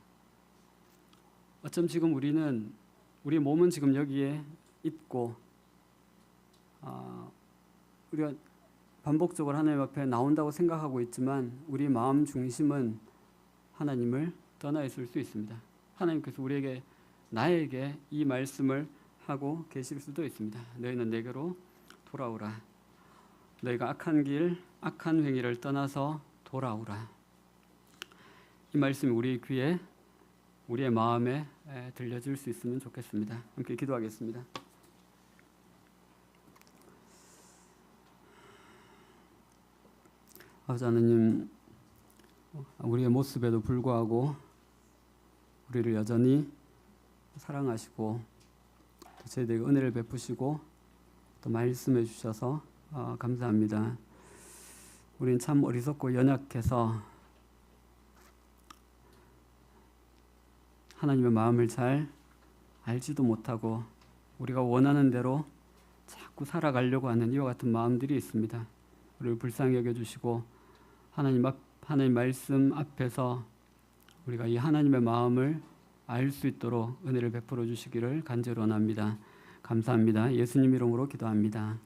어쩜 지금 우리 몸은 지금 여기에 있고 우리가 반복적으로 하나님 앞에 나온다고 생각하고 있지만 우리 마음 중심은 하나님을 떠나 있을 수 있습니다. 하나님께서 나에게 이 말씀을 하고 계실 수도 있습니다. 너희는 내게로 돌아오라. 너희가 악한 행위를 떠나서 돌아오라. 이 말씀이 우리 귀에, 우리의 마음에 들려줄 수 있으면 좋겠습니다. 함께 기도하겠습니다. 아버지 하나님, 우리의 모습에도 불구하고 우리를 여전히 사랑하시고 또 저희들에게 은혜를 베푸시고 또 말씀해 주셔서 감사합니다. 우리는 참 어리석고 연약해서 하나님의 마음을 잘 알지도 못하고 우리가 원하는 대로 자꾸 살아가려고 하는 이와 같은 마음들이 있습니다. 우리를 불쌍히 여겨주시고 하나님 말씀 앞에서 우리가 이 하나님의 마음을 알 수 있도록 은혜를 베풀어 주시기를 간절히 원합니다. 감사합니다. 예수님 이름으로 기도합니다.